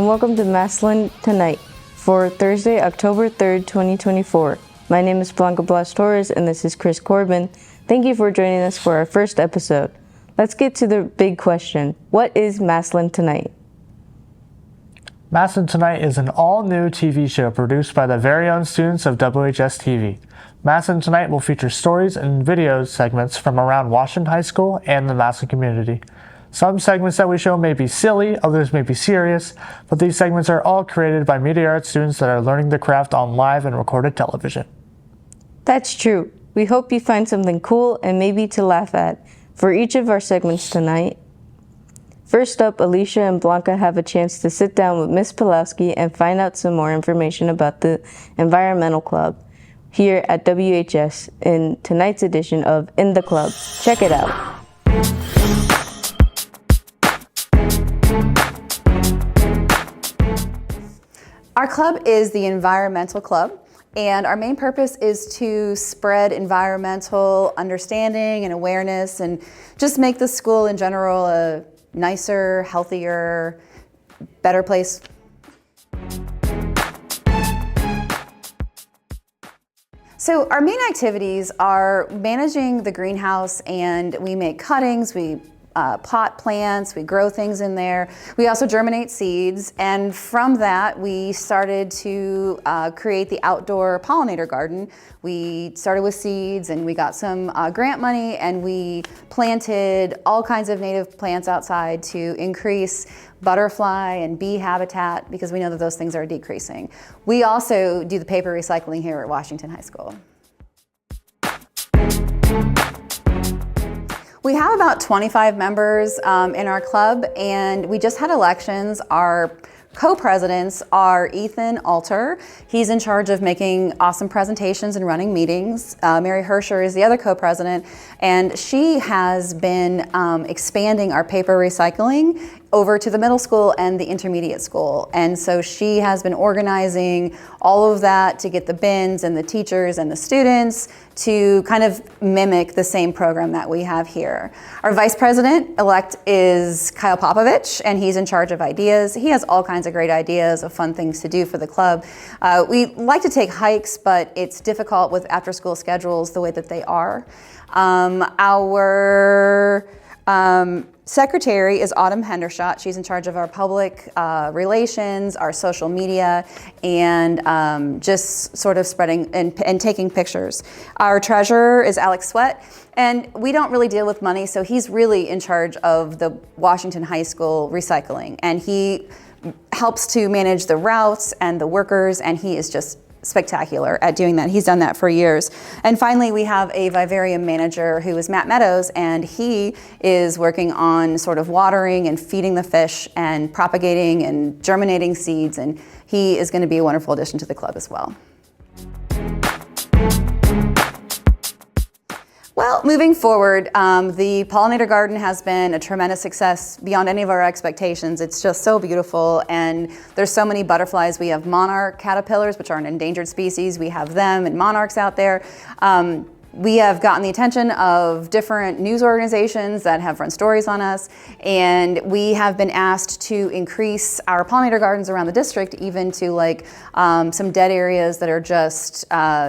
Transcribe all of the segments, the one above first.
and welcome to Massillon Tonight for Thursday, October 3rd, 2024. My name is Blanca Blas-Torres, and this is Chris Corbin. Thank you for joining us for our first episode. Let's get to the big question. What is Massillon Tonight? Massillon Tonight is an all-new TV show produced by the very own students of WHS-TV. Massillon Tonight will feature stories and video segments from around Washington High School and the Massillon community. Some segments that we show may be silly, others may be serious, but these segments are all created by media arts students that are learning the craft on live and recorded television. That's true. We hope you find something cool and maybe to laugh at for each of our segments tonight. First up, Alicia and Blanca have a chance to sit down with Ms. Pulowski and find out some more information about the Environmental Club here at WHS in tonight's edition of In the Club. Check it out. Our club is the Environmental Club, and our main purpose is to spread environmental understanding and awareness and just make the school in general a nicer, healthier, better place. So our main activities are managing the greenhouse, and we make cuttings, we pot plants, we grow things in there. We also germinate seeds, and from that we started to create the outdoor pollinator garden. We started with seeds, and we got some grant money, and we planted all kinds of native plants outside to increase butterfly and bee habitat, because we know that those things are decreasing. We also do the paper recycling here at Washington High School. We have about 25 members in our club, and we just had elections. Our co-presidents are Ethan Alter. He's in charge of making awesome presentations and running meetings. Mary Hersher is the other co-president, and she has been expanding our paper recycling over to the middle school and the intermediate school. And so she has been organizing all of that to get the bins and the teachers and the students to kind of mimic the same program that we have here. Our vice president-elect is Kyle Popovich, and he's in charge of ideas. He has all kinds of great ideas of fun things to do for the club. We like to take hikes, but it's difficult with after-school schedules the way that they are. Our secretary is Autumn Hendershot. She's in charge of our public relations, our social media, and just sort of spreading and taking pictures. Our treasurer is Alex Sweat, and we don't really deal with money, so he's really in charge of the Washington High School recycling, and he helps to manage the routes and the workers, and he is just spectacular at doing that. He's done that for years. And finally, we have a vivarium manager who is Matt Meadows, and he is working on sort of watering and feeding the fish and propagating and germinating seeds, and he is going to be a wonderful addition to the club as well. Well, moving forward, the pollinator garden has been a tremendous success beyond any of our expectations. It's just so beautiful, and there's so many butterflies. We have monarch caterpillars, which are an endangered species. We have them and monarchs out there. We have gotten the attention of different news organizations that have run stories on us, and we have been asked to increase our pollinator gardens around the district, even to like some dead areas that are just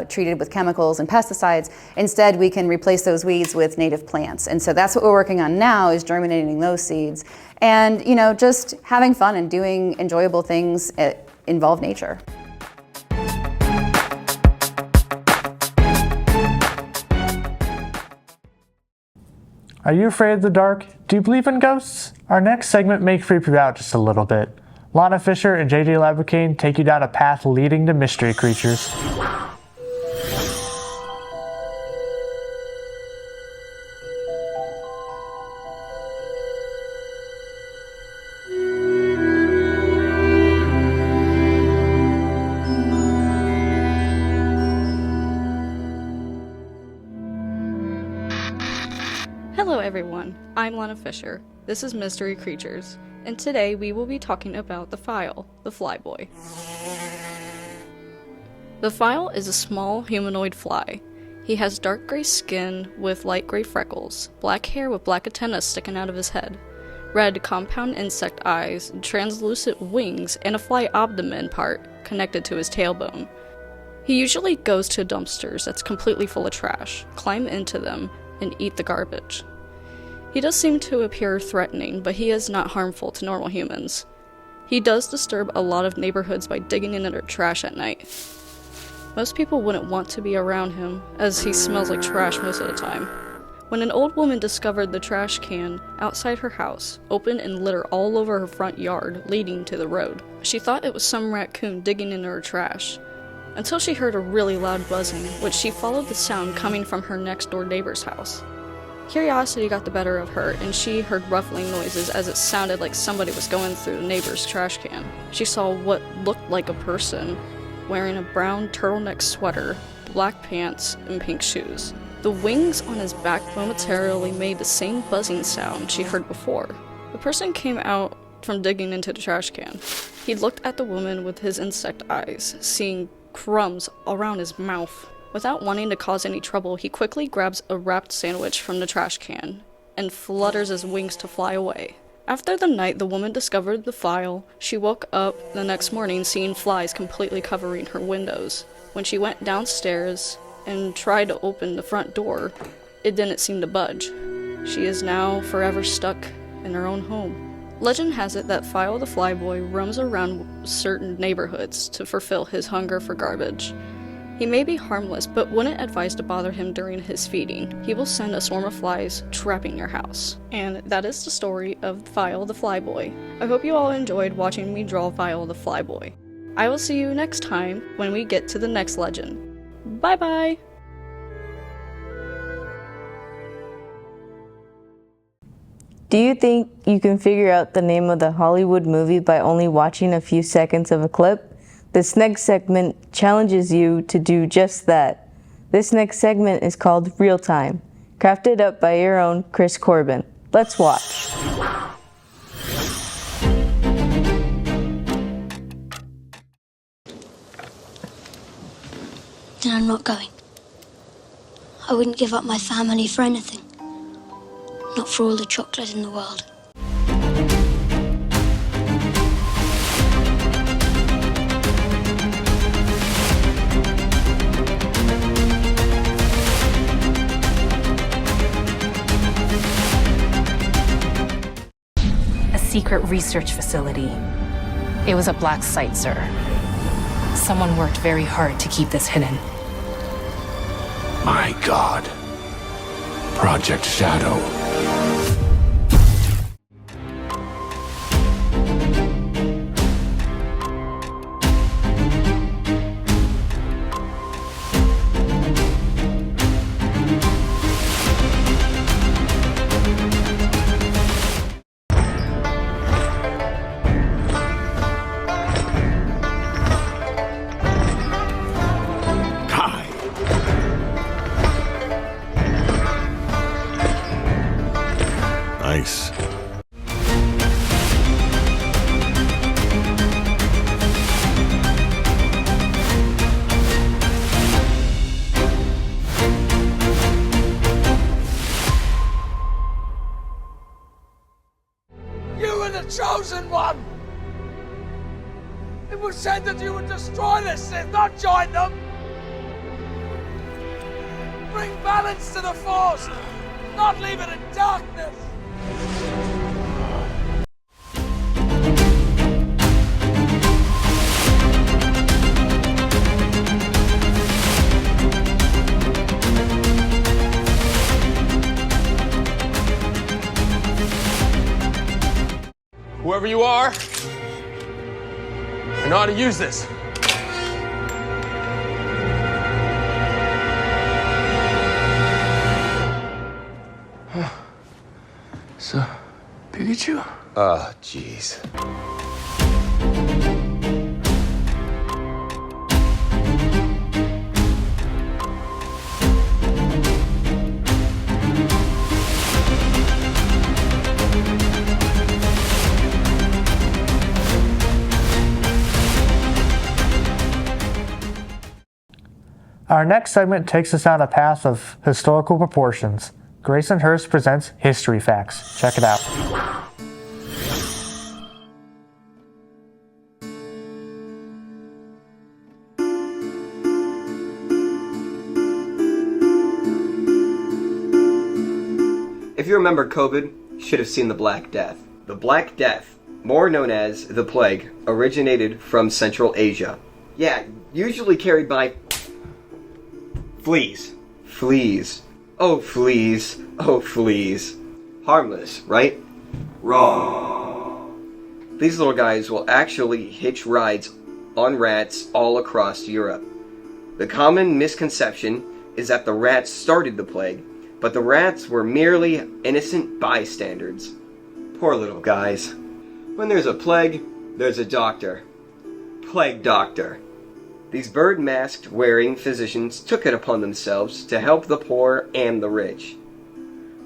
treated with chemicals and pesticides. Instead, we can replace those weeds with native plants, and so that's what we're working on now, is germinating those seeds, and just having fun and doing enjoyable things that involve nature. Are you afraid of the dark? Do you believe in ghosts? Our next segment may creep you out just a little bit. Lana Fisher and JJ Laboucaine take you down a path leading to mystery creatures. Hello everyone, I'm Lana Fisher. This is Mystery Creatures, and today we will be talking about the File, the flyboy. The File is a small humanoid fly. He has dark gray skin with light gray freckles, black hair with black antennas sticking out of his head, red compound insect eyes, translucent wings, and a fly abdomen part connected to his tailbone. He usually goes to dumpsters that's completely full of trash, climb into them, and eat the garbage. He does seem to appear threatening, but he is not harmful to normal humans. He does disturb a lot of neighborhoods by digging into their trash at night. Most people wouldn't want to be around him, as he smells like trash most of the time. When an old woman discovered the trash can outside her house, open and litter all over her front yard, leading to the road, she thought it was some raccoon digging into her trash, until she heard a really loud buzzing, which she followed the sound coming from her next door neighbor's house. Curiosity got the better of her, and she heard ruffling noises as it sounded like somebody was going through the neighbor's trash can. She saw what looked like a person wearing a brown turtleneck sweater, black pants, and pink shoes. The wings on his back momentarily made the same buzzing sound she heard before. The person came out from digging into the trash can. He looked at the woman with his insect eyes, seeing crumbs around his mouth. Without wanting to cause any trouble, he quickly grabs a wrapped sandwich from the trash can and flutters his wings to fly away. After the night the woman discovered the file, she woke up the next morning seeing flies completely covering her windows. When she went downstairs and tried to open the front door, it didn't seem to budge. She is now forever stuck in her own home. Legend has it that File the Flyboy roams around certain neighborhoods to fulfill his hunger for garbage. He may be harmless, but wouldn't advise to bother him during his feeding. He will send a swarm of flies trapping your house. And that is the story of File the Flyboy. I hope you all enjoyed watching me draw File the Flyboy. I will see you next time when we get to the next legend. Bye bye! Do you think you can figure out the name of the Hollywood movie by only watching a few seconds of a clip? This next segment challenges you to do just that. This next segment is called Real Time, crafted up by your own Chris Corbin. Let's watch. Then I'm not going. I wouldn't give up my family for anything. Not for all the chocolate in the world. Secret research facility. It was a black site, sir. Someone worked very hard to keep this hidden. My God. Project Shadow. Nice. You were the chosen one! It was said that you would destroy the Sith, not join them! Bring balance to the Force, not leave it in darkness! Whoever you are, I know how to use this. So, Pikachu? Oh, jeez. Our next segment takes us down a path of historical proportions. Grayson Hurst presents History Facts. Check it out. If you remember COVID, you should have seen the Black Death. The Black Death, more known as the plague, originated from Central Asia. Yeah, usually carried by fleas. Fleas. Oh, fleas. Oh, fleas. Harmless, right? Wrong. These little guys will actually hitch rides on rats all across Europe. The common misconception is that the rats started the plague, but the rats were merely innocent bystanders. Poor little guys. When there's a plague, there's a doctor. Plague doctor. These bird-masked wearing physicians took it upon themselves to help the poor and the rich.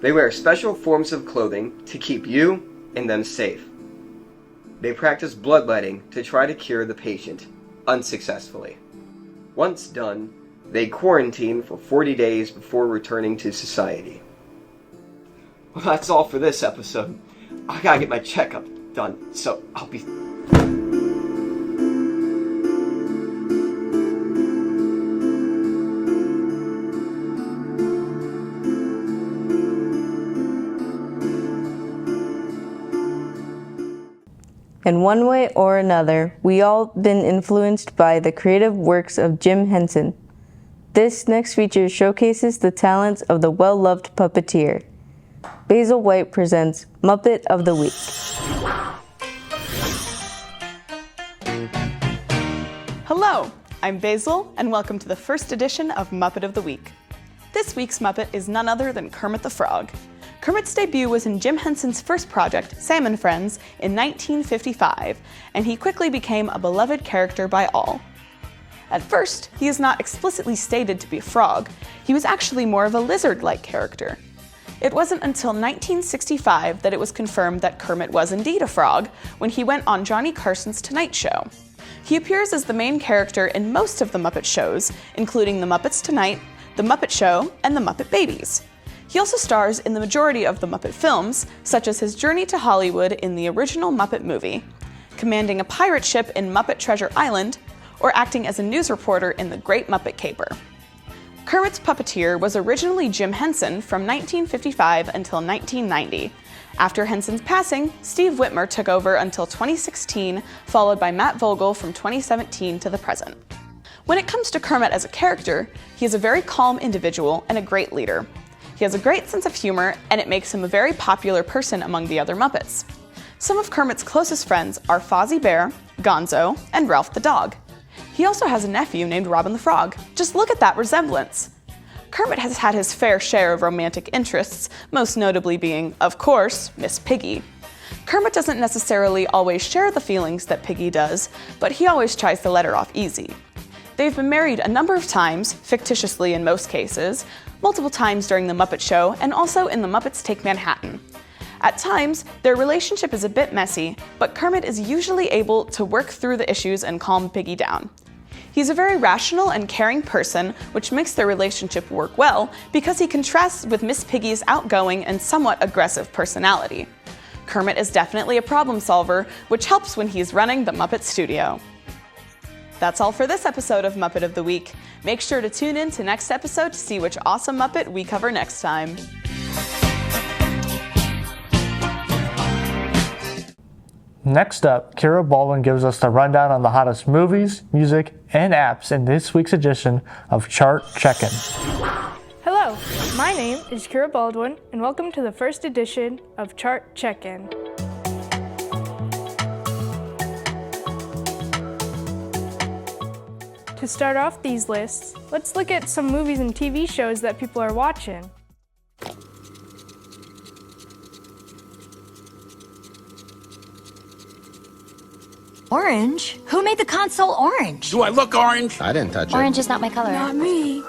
They wear special forms of clothing to keep you and them safe. They practice bloodletting to try to cure the patient, unsuccessfully. Once done, they quarantine for 40 days before returning to society. Well, that's all for this episode. I gotta get my checkup done, so I'll be... In one way or another, we all been influenced by the creative works of Jim Henson. This next feature showcases the talents of the well-loved puppeteer. Basil White presents Muppet of the Week. Hello, I'm Basil, and welcome to the first edition of Muppet of the Week. This week's Muppet is none other than Kermit the Frog. Kermit's debut was in Jim Henson's first project, Sam and Friends, in 1955, and he quickly became a beloved character by all. At first, he is not explicitly stated to be a frog. He was actually more of a lizard-like character. It wasn't until 1965 that it was confirmed that Kermit was indeed a frog when he went on Johnny Carson's Tonight Show. He appears as the main character in most of the Muppet shows, including The Muppets Tonight, The Muppet Show, and The Muppet Babies. He also stars in the majority of the Muppet films, such as his journey to Hollywood in the original Muppet movie, commanding a pirate ship in Muppet Treasure Island, or acting as a news reporter in The Great Muppet Caper. Kermit's puppeteer was originally Jim Henson from 1955 until 1990. After Henson's passing, Steve Whitmer took over until 2016, followed by Matt Vogel from 2017 to the present. When it comes to Kermit as a character, he is a very calm individual and a great leader. He has a great sense of humor, and it makes him a very popular person among the other Muppets. Some of Kermit's closest friends are Fozzie Bear, Gonzo, and Ralph the Dog. He also has a nephew named Robin the Frog. Just look at that resemblance! Kermit has had his fair share of romantic interests, most notably being, of course, Miss Piggy. Kermit doesn't necessarily always share the feelings that Piggy does, but he always tries to let her off easy. They've been married a number of times, fictitiously in most cases, multiple times during The Muppet Show, and also in The Muppets Take Manhattan. At times, their relationship is a bit messy, but Kermit is usually able to work through the issues and calm Piggy down. He's a very rational and caring person, which makes their relationship work well because he contrasts with Miss Piggy's outgoing and somewhat aggressive personality. Kermit is definitely a problem solver, which helps when he's running the Muppet Studio. That's all for this episode of Muppet of the Week. Make sure to tune in to next episode to see which awesome Muppet we cover next time. Next up, Kira Baldwin gives us the rundown on the hottest movies, music, and apps in this week's edition of Chart Check-In. Hello, my name is Kira Baldwin, and welcome to the first edition of Chart Check-In. To start off these lists, let's look at some movies and TV shows that people are watching. Orange? Who made the console orange? Do I look orange? I didn't touch Orange is not my color. Not me.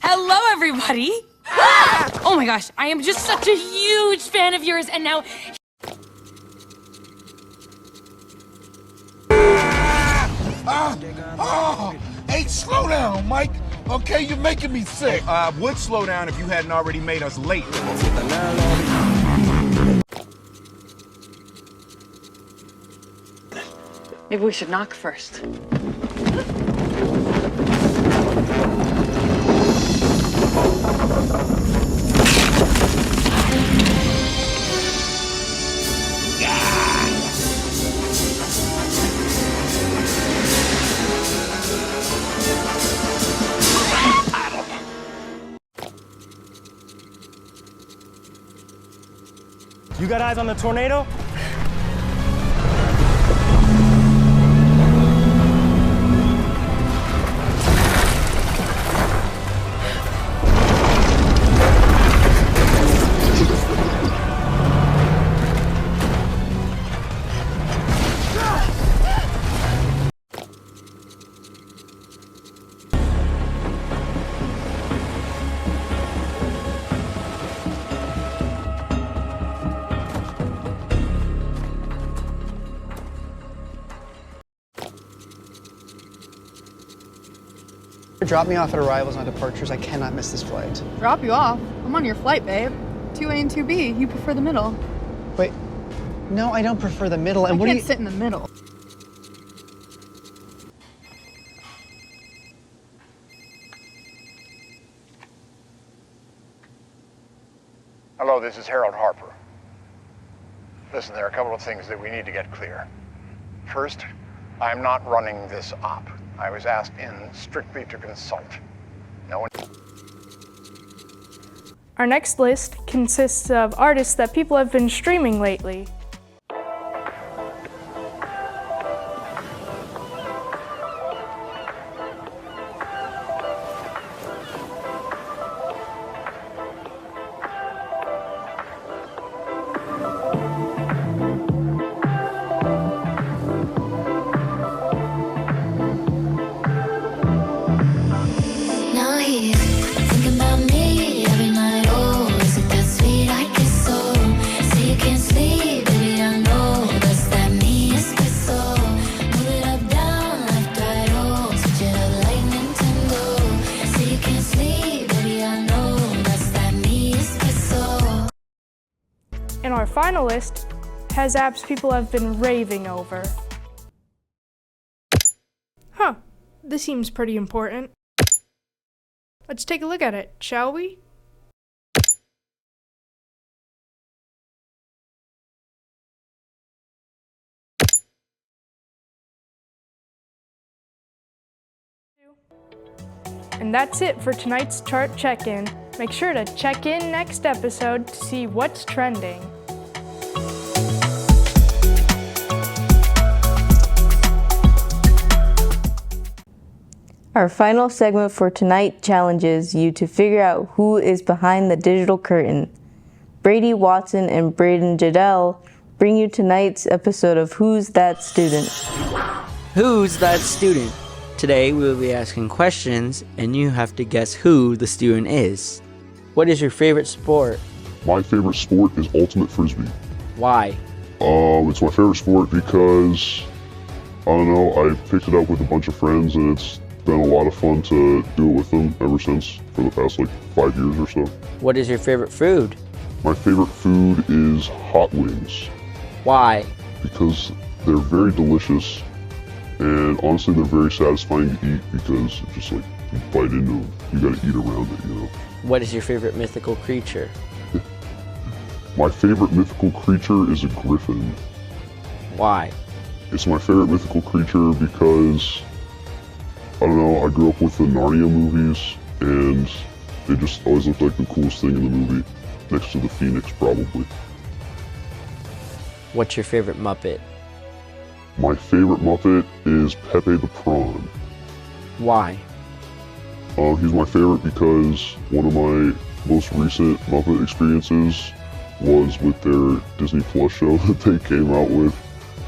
Hello, everybody! Ah! Oh my gosh, I am just such a huge fan of yours, and now... Hey, slow down, Mike. Okay, you're making me sick. I would slow down if you hadn't already made us late. Maybe we should knock first. You got eyes on the tornado? Drop me off at arrivals and departures. I cannot miss this flight. Drop you off? I'm on your flight, babe. 2A and 2B. You prefer the middle. Wait, no, I don't prefer the middle. And I what do can't you sit in the middle. Hello, this is Harold Harper. Listen, there are a couple of things that we need to get clear. First, I'm not running this op. I was asked in strictly to consult. No one... Our next list consists of artists that people have been streaming lately. Now he's thinking about me every night. Oh, is it that sweet? I guess so. Say you can't sleep, baby, I know. That's that me espresso. Move it up, down, left, right, oh. Switch it up like Nintendo. Say you can't sleep, baby, I know. That's that me espresso. And our final list has apps people have been raving over. Huh, this seems pretty important. Let's take a look at it, shall we? And that's it for tonight's chart check-in. Make sure to check in next episode to see what's trending. Our final segment for tonight challenges you to figure out who is behind the digital curtain. Brady Watson and Braden Jadell bring you tonight's episode of Who's That Student? Who's that student? Today we will be asking questions and you have to guess who the student is. What is your favorite sport? My favorite sport is Ultimate Frisbee. Why? It's my favorite sport because, I don't know, I picked it up with a bunch of friends and it's been a lot of fun to do it with them ever since for the past 5 years or so. What is your favorite food? My favorite food is hot wings. Why? Because they're very delicious and honestly they're very satisfying to eat because it's just like you bite into them. You gotta eat around it, you know. What is your favorite mythical creature? My favorite mythical creature is a griffin. Why? It's my favorite mythical creature because I don't know, I grew up with the Narnia movies, and they just always looked like the coolest thing in the movie, next to the Phoenix, probably. What's your favorite Muppet? My favorite Muppet is Pepe the Prawn. Why? He's my favorite because one of my most recent Muppet experiences was with their Disney Plus show that they came out with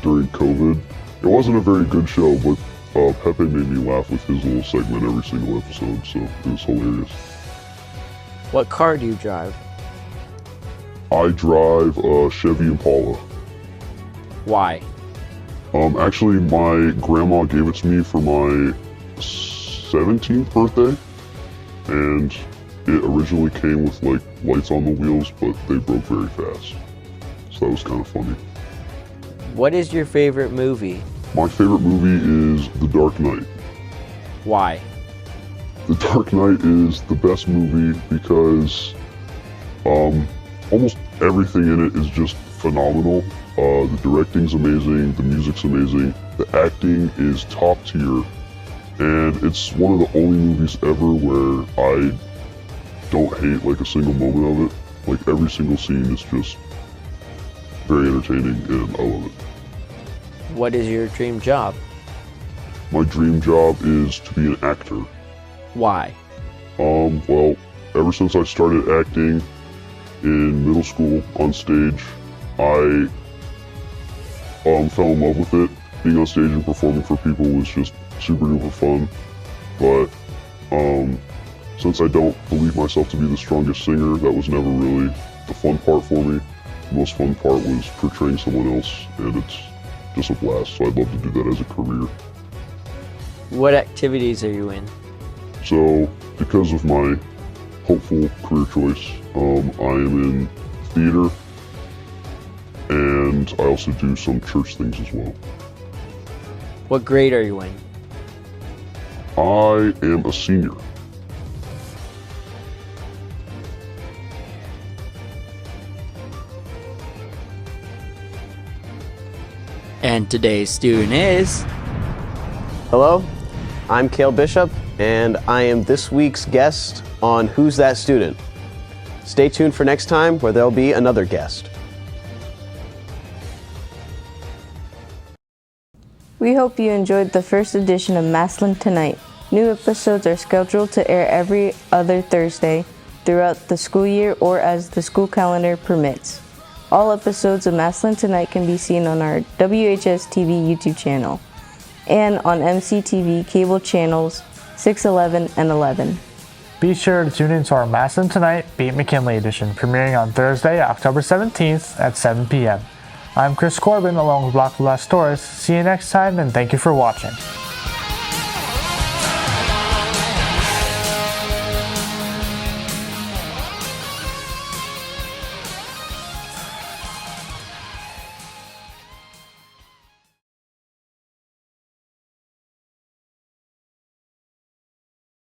during COVID. It wasn't a very good show, but Pepe made me laugh with his little segment every single episode, so it was hilarious. What car do you drive? I drive a Chevy Impala. Why? Actually, my grandma gave it to me for my 17th birthday, and it originally came with lights on the wheels, but they broke very fast. So that was kind of funny. What is your favorite movie? My favorite movie is The Dark Knight. Why? The Dark Knight is the best movie because almost everything in it is just phenomenal. The directing's amazing, the music's amazing, the acting is top tier, and it's one of the only movies ever where I don't hate a single moment of it. Every single scene is just very entertaining, and I love it. What is your dream job? My dream job is to be an actor. Why? Well, ever since I started acting in middle school on stage, I fell in love with it. Being on stage and performing for people was just super duper fun. But since I don't believe myself to be the strongest singer, that was never really the fun part for me. The most fun part was portraying someone else, and it's just a blast. So I'd love to do that as a career. What activities are you in? So, because of my hopeful career choice, I am in theater, and I also do some church things as well. What grade are you in? I am a senior. And today's student is... Hello, I'm Cale Bishop, and I am this week's guest on Who's That Student? Stay tuned for next time, where there'll be another guest. We hope you enjoyed the first edition of Massillon Tonight. New episodes are scheduled to air every other Thursday throughout the school year or as the school calendar permits. All episodes of Massillon Tonight can be seen on our WHS-TV YouTube channel and on MCTV cable channels 6, 11, and 11. Be sure to tune in to our Massillon Tonight Beat McKinley edition, premiering on Thursday, October 17th at 7 p.m. I'm Chris Corbin along with Block of Last Stories. See you next time, and thank you for watching.